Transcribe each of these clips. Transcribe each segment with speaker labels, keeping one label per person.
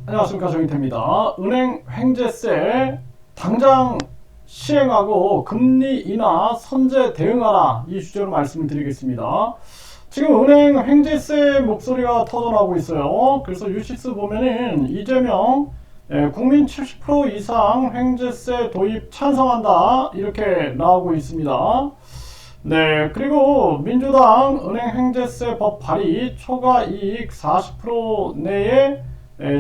Speaker 1: 안녕하십니까, 정인태입니다. 은행 횡재세 당장 시행하고 금리 인하 선제 대응하라, 이 주제로 말씀을 드리겠습니다. 지금 은행 횡재세 목소리가 터져나오고 있어요. 그래서 유시스 보면은 이재명 국민 70% 이상 횡재세 도입 찬성한다, 이렇게 나오고 있습니다. 네, 그리고 민주당 은행 횡재세 법 발의 초과 이익 40% 내에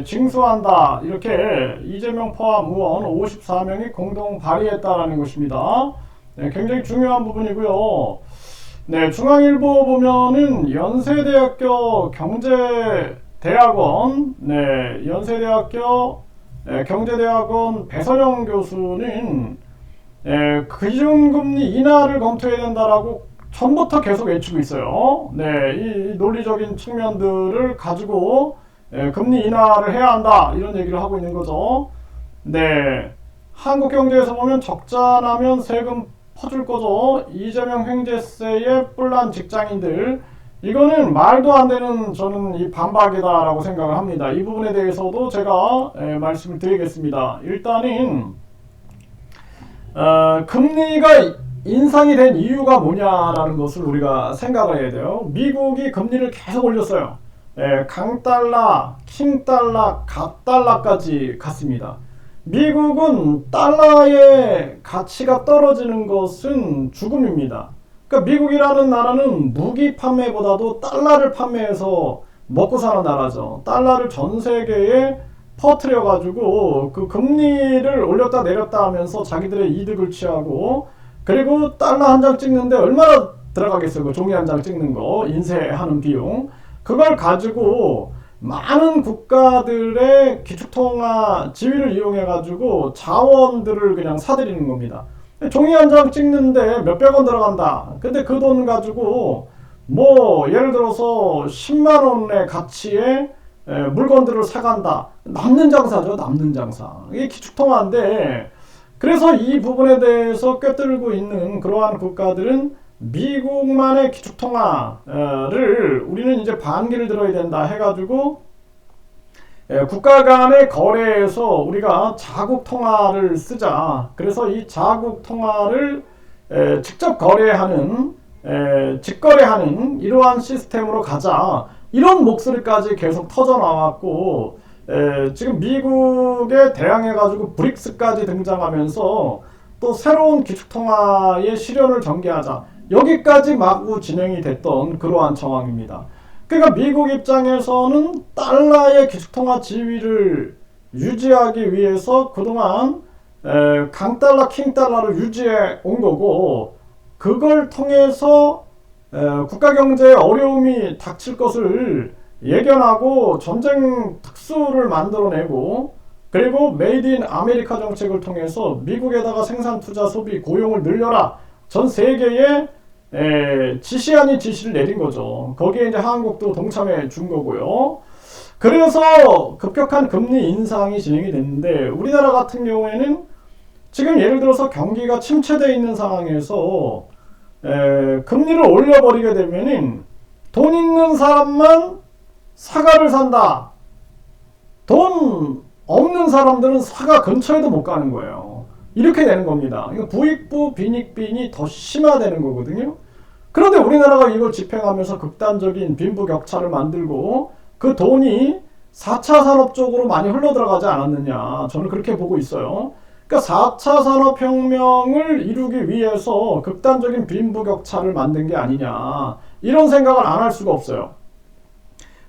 Speaker 1: 징수한다, 이렇게 이재명 포함 의원 54명이 공동 발의했다라는 것입니다. 네, 굉장히 중요한 부분이고요. 네, 중앙일보 보면은 연세대학교 경제대학원, 연세대학교 경제대학원 배선영 교수는 기준금리 인하를 검토해야 된다라고 처음부터 계속 외치고 있어요. 네, 이 논리적인 측면들을 가지고 금리 인하를 해야 한다, 이런 얘기를 하고 있는 거죠. 네, 한국경제에서 보면 적자 나면 세금 퍼줄 거죠. 이재명 횡재세에 뿔난 직장인들, 이거는 말도 안 되는, 저는 이 반박이다라고 생각을 합니다. 이 부분에 대해서도 제가 말씀을 드리겠습니다. 일단은 금리가 인상이 된 이유가 뭐냐라는 것을 우리가 생각을 해야 돼요. 미국이 금리를 계속 올렸어요. 강달러, 킹달러, 갓달러까지 갔습니다. 미국은 달러의 가치가 떨어지는 것은 죽음입니다. 그러니까 미국이라는 나라는 무기 판매보다도 달러를 판매해서 먹고 사는 나라죠. 달러를 전 세계에 퍼뜨려 가지고 그 금리를 올렸다 내렸다 하면서 자기들의 이득을 취하고, 그리고 달러 한 장 찍는데 얼마나 들어가겠어요. 그 종이 한 장 찍는 거 인쇄하는 비용, 그걸 가지고 많은 국가들의 기축통화 지위를 이용해 가지고 자원들을 그냥 사들이는 겁니다. 종이 한 장 찍는데 몇백 원 들어간다. 근데 그 돈 가지고 뭐 예를 들어서 10만 원의 가치의 물건들을 사간다. 남는 장사죠, 남는 장사. 이게 기축통화인데, 그래서 이 부분에 대해서 꿰뚫고 있는 그러한 국가들은 미국만의 기축통화를 우리는 이제 반기를 들어야 된다 해가지고 국가 간의 거래에서 우리가 자국통화를 쓰자. 그래서 이 자국통화를 직접 거래하는, 직거래하는 이러한 시스템으로 가자, 이런 목소리까지 계속 터져나왔고, 지금 미국에 대항해가지고 브릭스까지 등장하면서 또 새로운 기축통화의 실현을 전개하자, 여기까지 마구 진행이 됐던 그러한 상황입니다. 그러니까 미국 입장에서는 달러의 기축통화 지위를 유지하기 위해서 그동안 강달러, 킹달러를 유지해 온 거고, 그걸 통해서 국가 경제에 어려움이 닥칠 것을 예견하고 전쟁 특수를 만들어내고, 그리고 메이드 인 아메리카 정책을 통해서 미국에다가 생산, 투자, 소비, 고용을 늘려라, 전 세계에 지시 아닌 지시를 내린 거죠. 거기에 이제 한국도 동참해 준 거고요. 그래서 급격한 금리 인상이 진행이 됐는데, 우리나라 같은 경우에는 지금 예를 들어서 경기가 침체되어 있는 상황에서 금리를 올려버리게 되면은 돈 있는 사람만 사과를 산다. 돈 없는 사람들은 사과 근처에도 못 가는 거예요. 이렇게 되는 겁니다. 이거 부익부 빈익빈이 더 심화되는 거거든요. 그런데 우리나라가 이걸 집행하면서 극단적인 빈부격차를 만들고 그 돈이 4차 산업 쪽으로 많이 흘러들어가지 않았느냐, 저는 그렇게 보고 있어요. 그러니까 4차 산업혁명을 이루기 위해서 극단적인 빈부격차를 만든 게 아니냐, 이런 생각을 안 할 수가 없어요.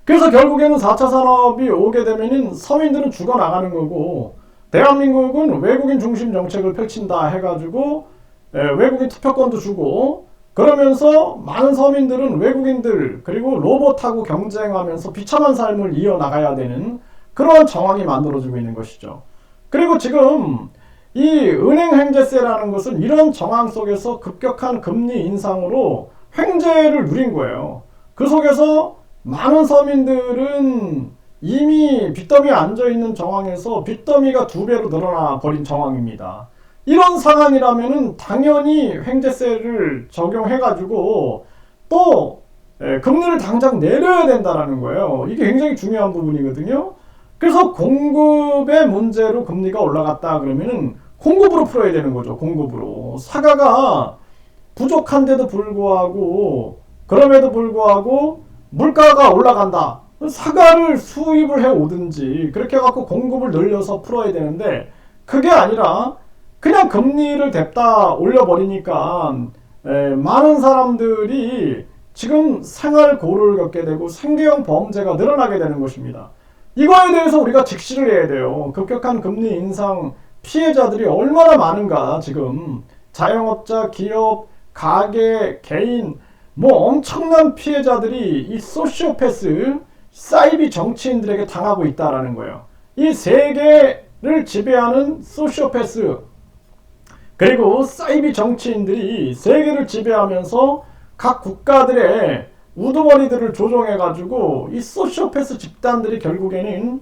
Speaker 1: 그래서 결국에는 4차 산업이 오게 되면은 서민들은 죽어나가는 거고, 대한민국은 외국인 중심 정책을 펼친다 해가지고 외국인 투표권도 주고, 그러면서 많은 서민들은 외국인들 그리고 로봇하고 경쟁하면서 비참한 삶을 이어나가야 되는 그런 정황이 만들어지고 있는 것이죠. 그리고 지금 이 은행 횡재세라는 것은 이런 정황 속에서 급격한 금리 인상으로 횡재를 누린 거예요. 그 속에서 많은 서민들은 이미 빚더미에 앉아있는 정황에서 빚더미가 2배로 늘어나 버린 정황입니다. 이런 상황이라면 당연히 횡재세를 적용해가지고 또 금리를 당장 내려야 된다는 거예요. 이게 굉장히 중요한 부분이거든요. 그래서 공급의 문제로 금리가 올라갔다 그러면은 공급으로 풀어야 되는 거죠. 공급으로. 사과가 부족한데도 불구하고, 그럼에도 불구하고 물가가 올라간다. 사과를 수입을 해 오든지 그렇게 해갖고 공급을 늘려서 풀어야 되는데, 그게 아니라 그냥 금리를 냅다 올려버리니까 많은 사람들이 지금 생활고를 겪게 되고 생계형 범죄가 늘어나게 되는 것입니다. 이거에 대해서 우리가 직시를 해야 돼요. 급격한 금리 인상 피해자들이 얼마나 많은가. 지금 자영업자, 기업, 가게, 개인 뭐 엄청난 피해자들이 이 소시오패스, 사이비 정치인들에게 당하고 있다라는 거예요. 이 세계를 지배하는 소시오패스, 그리고 사이비 정치인들이 세계를 지배하면서 각 국가들의 우두머리들을 조종해가지고 이 소시오패스 집단들이 결국에는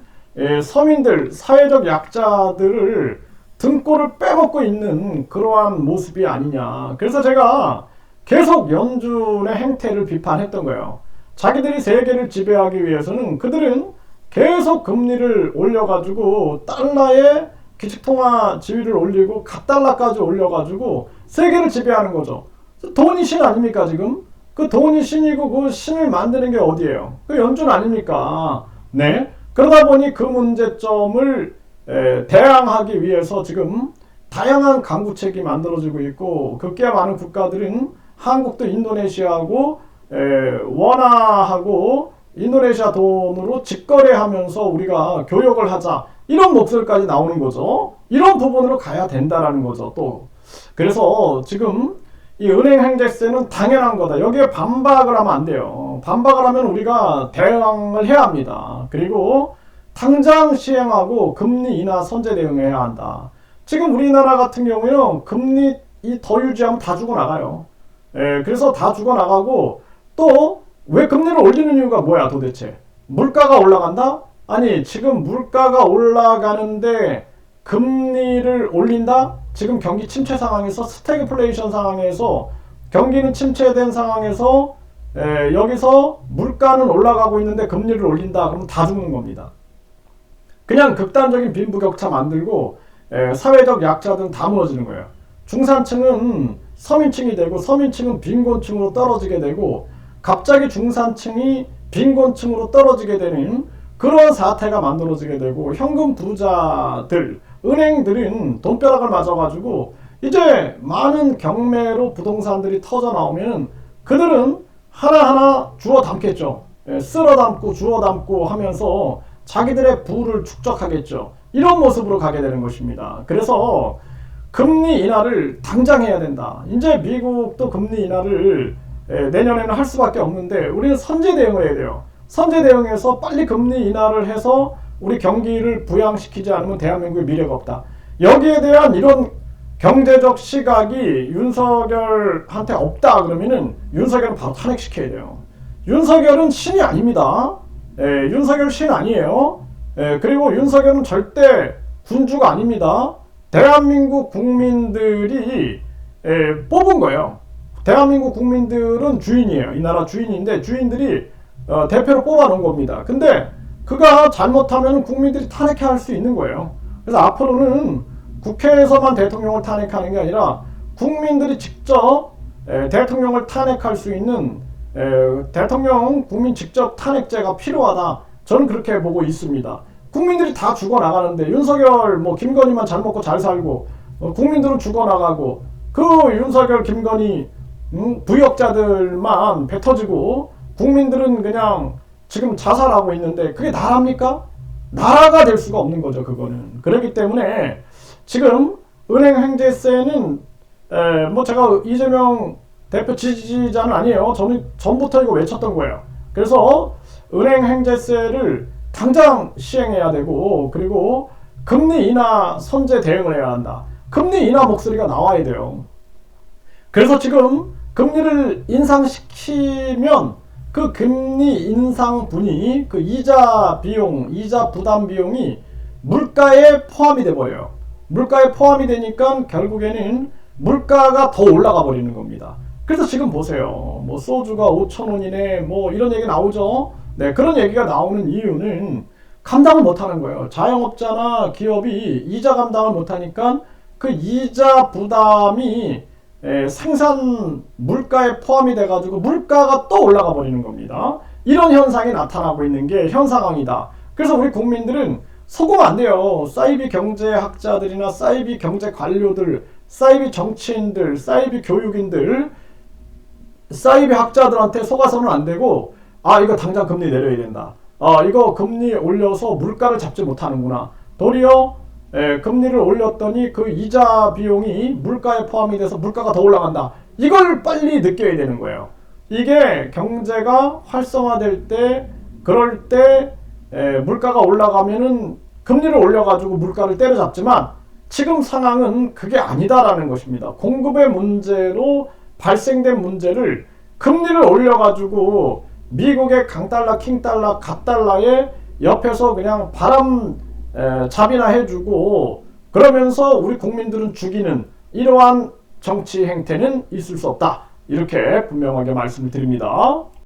Speaker 1: 서민들, 사회적 약자들을 등골을 빼먹고 있는 그러한 모습이 아니냐. 그래서 제가 계속 연준의 행태를 비판했던 거예요. 자기들이 세계를 지배하기 위해서는 그들은 계속 금리를 올려가지고 달러의 기축통화 지위를 올리고 갓달러까지 올려가지고 세계를 지배하는 거죠. 돈이 신 아닙니까 지금? 그 돈이 신이고 그 신을 만드는 게 어디예요? 그 연준 아닙니까? 네. 그러다 보니 그 문제점을 대항하기 위해서 지금 다양한 강구책이 만들어지고 있고, 극계 많은 국가들은 한국도 인도네시아하고 원화하고 인도네시아 돈으로 직거래하면서 우리가 교역을 하자, 이런 목소리까지 나오는 거죠. 이런 부분으로 가야 된다라는 거죠. 또 그래서 지금 이 은행 행제세는 당연한 거다. 여기에 반박을 하면 안 돼요. 반박을 하면 우리가 대응을 해야 합니다. 그리고 당장 시행하고 금리 인하 선제 대응해야 한다. 지금 우리나라 같은 경우에는 금리 더 유지하면 다 죽어나가요. 그래서 다 죽어나가고, 또 왜 금리를 올리는 이유가 뭐야 도대체? 물가가 올라간다? 아니, 지금 물가가 올라가는데 금리를 올린다? 지금 경기 침체 상황에서, 스태그플레이션 상황에서, 경기는 침체된 상황에서 여기서 물가는 올라가고 있는데 금리를 올린다? 그러면 다 죽는 겁니다. 그냥 극단적인 빈부격차 만들고 사회적 약자들은 다 무너지는 거예요. 중산층은 서민층이 되고 서민층은 빈곤층으로 떨어지게 되고 갑자기 중산층이 빈곤층으로 떨어지게 되는 그런 사태가 만들어지게 되고, 현금 부자들, 은행들은 돈벼락을 맞아가지고 이제 많은 경매로 부동산들이 터져 나오면 그들은 하나하나 주워 담겠죠. 쓸어 담고 주워 담고 하면서 자기들의 부를 축적하겠죠. 이런 모습으로 가게 되는 것입니다. 그래서 금리 인하를 당장 해야 된다. 이제 미국도 금리 인하를 내년에는 할 수밖에 없는데 우리는 선제 대응을 해야 돼요. 선제 대응해서 빨리 금리 인하를 해서 우리 경기를 부양시키지 않으면 대한민국의 미래가 없다. 여기에 대한 이런 경제적 시각이 윤석열한테 없다 그러면은 윤석열은 바로 탄핵시켜야 돼요. 윤석열은 신이 아닙니다. 윤석열 신 아니에요. 그리고 윤석열은 절대 군주가 아닙니다. 대한민국 국민들이 뽑은 거예요. 대한민국 국민들은 주인이에요. 이 나라 주인인데 주인들이 대표로 뽑아놓은 겁니다. 근데 그가 잘못하면 국민들이 탄핵할 수 있는 거예요. 그래서 앞으로는 국회에서만 대통령을 탄핵하는 게 아니라 국민들이 직접 대통령을 탄핵할 수 있는 대통령 국민 직접 탄핵제가 필요하다. 저는 그렇게 보고 있습니다. 국민들이 다 죽어나가는데 윤석열 김건희만 잘 먹고 잘 살고 국민들은 죽어나가고 그 윤석열 김건희 부역자들만 배 터지고 국민들은 그냥 지금 자살하고 있는데 그게 나라입니까? 나라가 될 수가 없는 거죠. 그거는. 그렇기 때문에 지금 은행 행제세는 제가 이재명 대표 지지자는 아니에요. 저는 전부터 이거 외쳤던 거예요. 그래서 은행 행제세를 당장 시행해야 되고, 그리고 금리 인하 선제 대응을 해야 한다. 금리 인하 목소리가 나와야 돼요. 그래서 지금 금리를 인상시키면 그 금리 인상분이 그 이자 비용, 이자 부담 비용이 물가에 포함이 돼 버려요. 물가에 포함이 되니까 결국에는 물가가 더 올라가 버리는 겁니다. 그래서 지금 보세요. 소주가 5,000원이네 이런 얘기 나오죠. 네, 그런 얘기가 나오는 이유는 감당을 못하는 거예요. 자영업자나 기업이 이자 감당을 못하니까 그 이자 부담이 생산 물가에 포함이 돼가지고 물가가 또 올라가 버리는 겁니다. 이런 현상이 나타나고 있는 게 현 상황이다. 그래서 우리 국민들은 속으면 안 돼요. 사이비 경제학자들이나 사이비 경제 관료들, 사이비 정치인들, 사이비 교육인들, 사이비 학자들한테 속아서는 안 되고, 아, 이거 당장 금리 내려야 된다. 이거 금리 올려서 물가를 잡지 못하는구나. 도리어 금리를 올렸더니 그 이자 비용이 물가에 포함이 돼서 물가가 더 올라간다. 이걸 빨리 느껴야 되는 거예요. 이게 경제가 활성화될 때, 그럴 때 물가가 올라가면은 금리를 올려가지고 물가를 때려잡지만 지금 상황은 그게 아니다라는 것입니다. 공급의 문제로 발생된 문제를 금리를 올려가지고 미국의 강달러, 킹달러, 갓달러에 옆에서 그냥 바람 잡이나 해주고 그러면서 우리 국민들은 죽이는 이러한 정치 행태는 있을 수 없다. 이렇게 분명하게 말씀을 드립니다.